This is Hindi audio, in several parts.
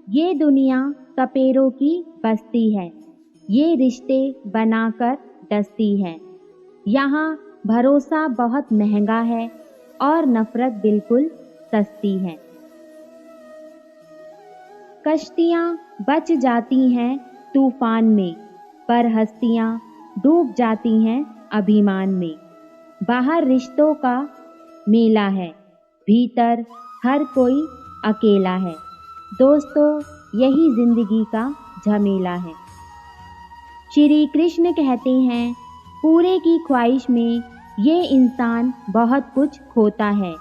ये दुनिया सपेरों की बस्ती है, ये रिश्ते बनाकर डसती है। यहाँ भरोसा बहुत महंगा है और नफरत बिल्कुल सस्ती है। कश्तियाँ बच जाती हैं तूफान में, पर हस्तियाँ डूब जाती हैं अभिमान में। बाहर रिश्तों का मेला है, भीतर हर कोई अकेला है। दोस्तों, यही जिंदगी का झमेला है। श्री कृष्ण कहते हैं, पूरे की ख्वाहिश में ये इंसान बहुत कुछ खोता है,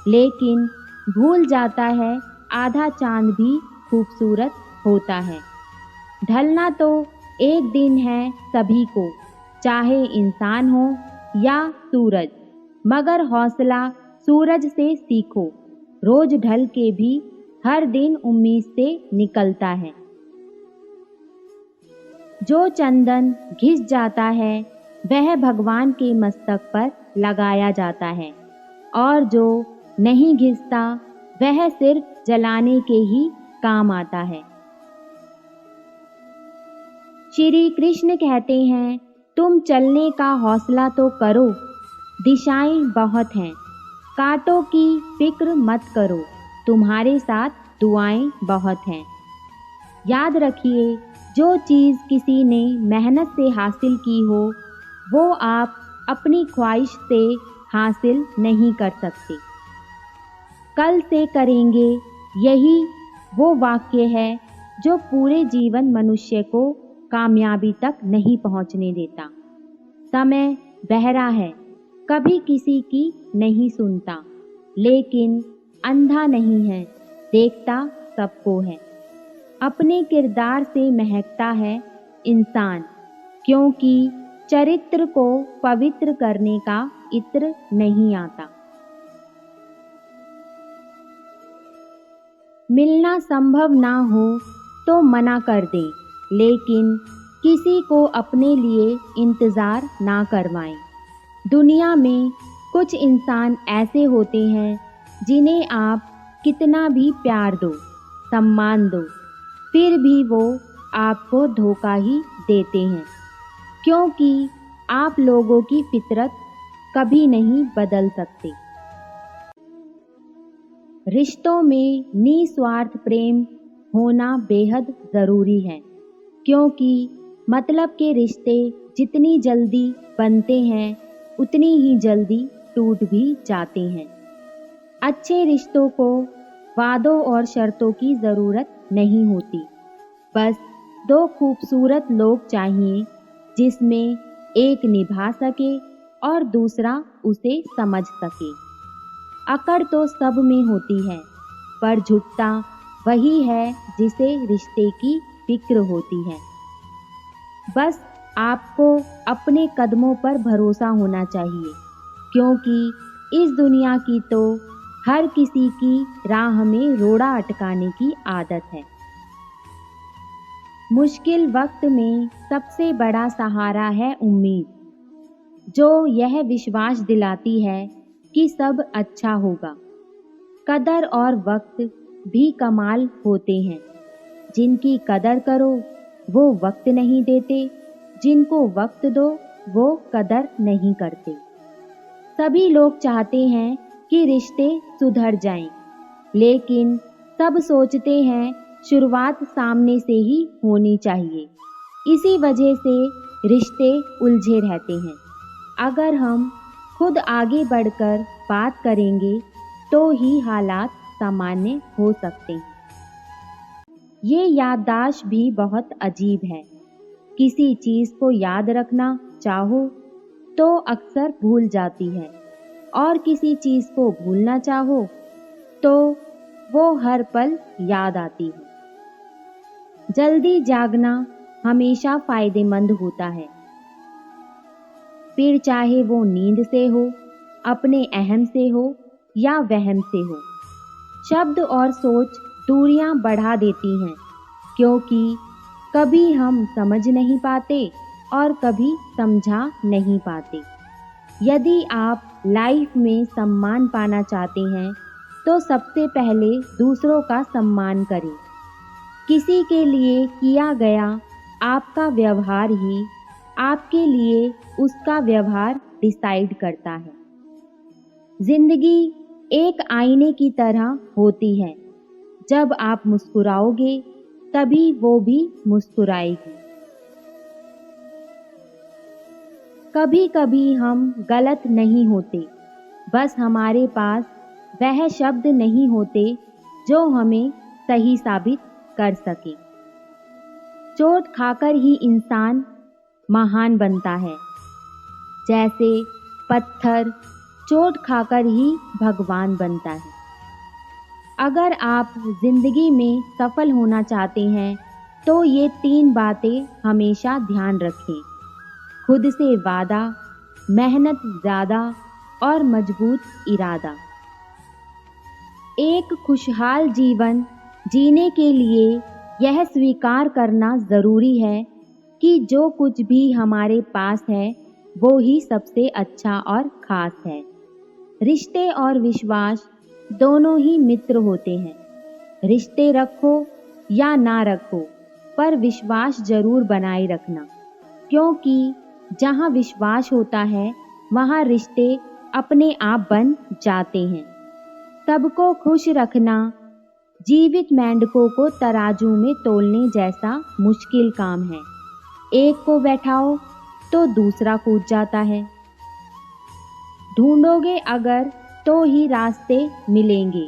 लेकिन भूल जाता है आधा चांद भी खूबसूरत होता है। ढलना तो एक दिन है सभी को, चाहे इंसान हो या सूरज, मगर हौसला सूरज से सीखो। रोज ढल के भी हर दिन उम्मीद से निकलता है। जो चंदन घिस जाता है वह भगवान के मस्तक पर लगाया जाता है, और जो नहीं घिसता वह सिर्फ जलाने के ही काम आता है। श्री कृष्ण कहते हैं, तुम चलने का हौसला तो करो, दिशाएं बहुत हैं, कांटों की फिक्र मत करो, तुम्हारे साथ दुआएं बहुत हैं। याद रखिए, जो चीज़ किसी ने मेहनत से हासिल की हो, वो आप अपनी ख्वाहिश से हासिल नहीं कर सकते। कल से करेंगे, यही वो वाक्य है जो पूरे जीवन मनुष्य को कामयाबी तक नहीं पहुंचने देता। समय बहरा है, कभी किसी की नहीं सुनता, लेकिन अंधा नहीं है, देखता सबको है। अपने किरदार से महकता है इंसान, क्योंकि चरित्र को पवित्र करने का इत्र नहीं आता। मिलना संभव ना हो तो मना कर दे, लेकिन किसी को अपने लिए इंतज़ार ना करवाएं। दुनिया में कुछ इंसान ऐसे होते हैं जिन्हें आप कितना भी प्यार दो, सम्मान दो, फिर भी वो आपको धोखा ही देते हैं, क्योंकि आप लोगों की फितरत कभी नहीं बदल सकते। रिश्तों में निस्वार्थ प्रेम होना बेहद ज़रूरी है, क्योंकि मतलब के रिश्ते जितनी जल्दी बनते हैं उतनी ही जल्दी टूट भी जाते हैं। अच्छे रिश्तों को वादों और शर्तों की ज़रूरत नहीं होती, बस दो खूबसूरत लोग चाहिए जिसमें एक निभा सके और दूसरा उसे समझ सके। अकड़ तो सब में होती है, पर झुकता वही है जिसे रिश्ते की फिक्र होती है। बस आपको अपने कदमों पर भरोसा होना चाहिए, क्योंकि इस दुनिया की तो हर किसी की राह में रोड़ा अटकाने की आदत है। मुश्किल वक्त में सबसे बड़ा सहारा है उम्मीद, जो यह विश्वास दिलाती है कि सब अच्छा होगा। कदर और वक्त भी कमाल होते हैं, जिनकी कदर करो वो वक्त नहीं देते, जिनको वक्त दो वो कदर नहीं करते। सभी लोग चाहते हैं कि रिश्ते सुधर जाएं, लेकिन सब सोचते हैं शुरुआत सामने से ही होनी चाहिए। इसी वजह से रिश्ते उलझे रहते हैं। अगर हम खुद आगे बढ़कर बात करेंगे तो ही हालात सामान्य हो सकते हैं। ये याददाश्त भी बहुत अजीब है। किसी चीज़ को याद रखना चाहो तो अक्सर भूल जाती है, और किसी चीज़ को भूलना चाहो तो वो हर पल याद आती है। जल्दी जागना हमेशा फ़ायदेमंद होता है, फिर चाहे वो नींद से हो, अपने अहम से हो या वहम से हो। शब्द और सोच दूरियां बढ़ा देती हैं, क्योंकि कभी हम समझ नहीं पाते और कभी समझा नहीं पाते। यदि आप लाइफ में सम्मान पाना चाहते हैं तो सबसे पहले दूसरों का सम्मान करें। किसी के लिए किया गया आपका व्यवहार ही आपके लिए उसका व्यवहार डिसाइड करता है। जिंदगी एक आईने की तरह होती है। जब आप मुस्कुराओगे तभी वो भी मुस्कुराएगी। कभी कभी हम गलत नहीं होते, बस हमारे पास वह शब्द नहीं होते जो हमें सही साबित कर सके। चोट खाकर ही इंसान महान बनता है, जैसे पत्थर चोट खाकर ही भगवान बनता है। अगर आप जिंदगी में सफल होना चाहते हैं तो ये 3 बातें हमेशा ध्यान रखें: खुद से वादा, मेहनत ज़्यादा और मजबूत इरादा। एक खुशहाल जीवन जीने के लिए यह स्वीकार करना ज़रूरी है कि जो कुछ भी हमारे पास है वो ही सबसे अच्छा और ख़ास है। रिश्ते और विश्वास दोनों ही मित्र होते हैं। रिश्ते रखो या ना रखो, पर विश्वास जरूर बनाए रखना, क्योंकि जहाँ विश्वास होता है वहाँ रिश्ते अपने आप बन जाते हैं। सबको खुश रखना जीवित मेंढकों को तराजू में तोलने जैसा मुश्किल काम है। एक को बैठाओ तो दूसरा कूद जाता है। ढूंढोगे अगर तो ही रास्ते मिलेंगे।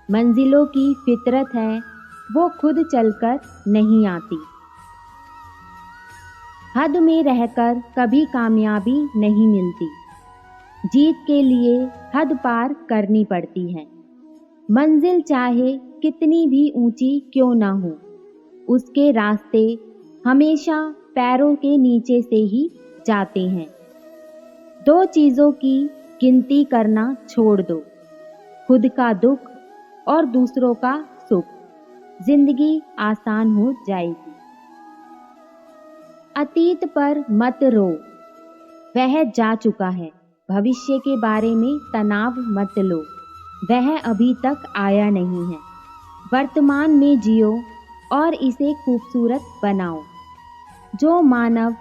मंजिलों की फितरत है, वो खुद चलकर नहीं आती। हद में रहकर कभी कामयाबी नहीं मिलती। जीत के लिए हद पार करनी पड़ती है। मंजिल चाहे कितनी भी ऊंची क्यों ना हो, उसके रास्ते हमेशा पैरों के नीचे से ही जाते हैं। 2 चीज़ों की गिनती करना छोड़ दो: खुद का दुख और दूसरों का सुख। जिंदगी आसान हो जाएगी। अतीत पर मत रो, वह जा चुका है। भविष्य के बारे में तनाव मत लो, वह अभी तक आया नहीं है। वर्तमान में जियो और इसे खूबसूरत बनाओ। जो मानव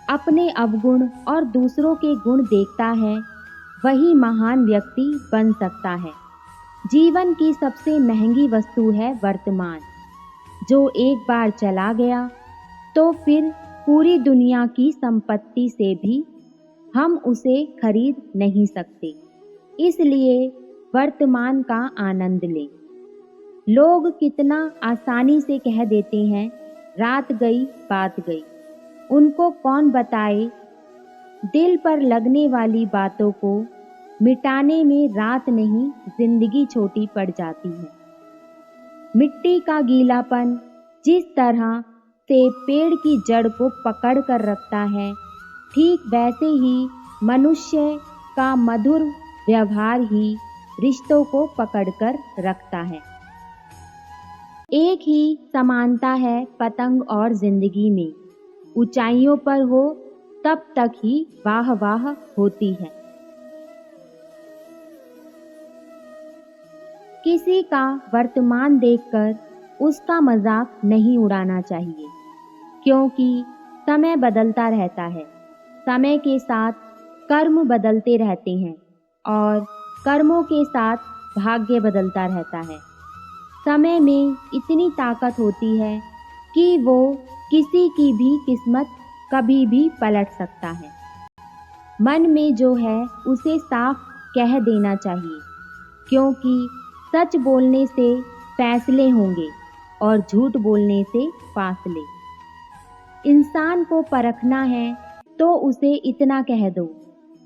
अपने अवगुण और दूसरों के गुण देखता है वही महान व्यक्ति बन सकता है। जीवन की सबसे महंगी वस्तु है वर्तमान। जो एक बार चला गया तो फिर पूरी दुनिया की संपत्ति से भी हम उसे खरीद नहीं सकते। इसलिए वर्तमान का आनंद लें। लोग कितना आसानी से कह देते हैं, रात गई बात गई। उनको कौन बताए दिल पर लगने वाली बातों को मिटाने में रात नहीं जिंदगी छोटी पड़ जाती है। मिट्टी का गीलापन जिस तरह से पेड़ की जड़ को पकड़ कर रखता है, ठीक वैसे ही मनुष्य का मधुर व्यवहार ही रिश्तों को पकड़कर रखता है। एक ही समानता है पतंग और जिंदगी में। ऊंचाइयों पर हो तब तक ही वाह वाह होती है। किसी का वर्तमान देखकर उसका मजाक नहीं उड़ाना चाहिए, क्योंकि समय बदलता रहता है। समय के साथ कर्म बदलते रहते हैं और कर्मों के साथ भाग्य बदलता रहता है। समय में इतनी ताकत होती है कि वो किसी की भी किस्मत कभी भी पलट सकता है। मन में जो है उसे साफ कह देना चाहिए, क्योंकि सच बोलने से फैसले होंगे और झूठ बोलने से फासले। इंसान को परखना है तो उसे इतना कह दो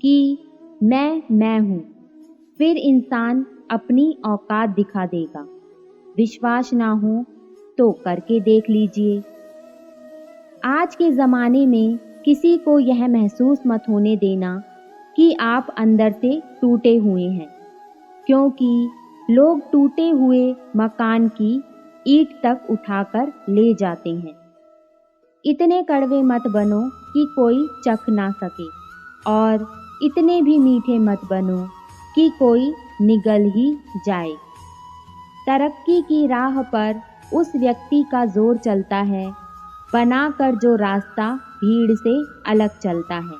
कि मैं हूँ, फिर इंसान अपनी औकात दिखा देगा। विश्वास ना हो तो करके देख लीजिए। आज के ज़माने में किसी को यह महसूस मत होने देना कि आप अंदर से टूटे हुए हैं, क्योंकि लोग टूटे हुए मकान की ईंट तक उठाकर ले जाते हैं। इतने कड़वे मत बनो कि कोई चख ना सके, और इतने भी मीठे मत बनो कि कोई निगल ही जाए। तरक्की की राह पर उस व्यक्ति का जोर चलता है, बनाकर जो रास्ता भीड़ से अलग चलता है।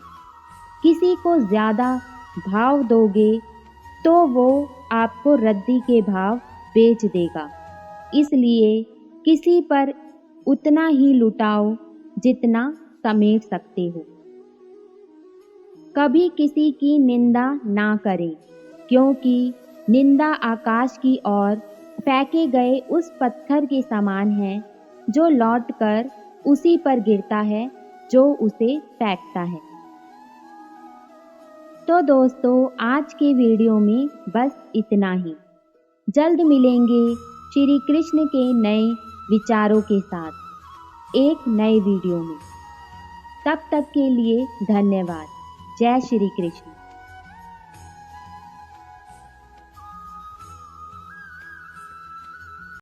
किसी को ज़्यादा भाव दोगे तो वो आपको रद्दी के भाव बेच देगा। इसलिए किसी पर उतना ही लुटाओ जितना समेट सकते हो। कभी किसी की निंदा ना करें, क्योंकि निंदा आकाश की ओर फेंके गए उस पत्थर के समान है जो लौटकर उसी पर गिरता है जो उसे फेंकता है। तो दोस्तों, आज के वीडियो में बस इतना ही। जल्द मिलेंगे श्री कृष्ण के नए विचारों के साथ एक नए वीडियो में। तब तक के लिए धन्यवाद। जय श्री कृष्ण।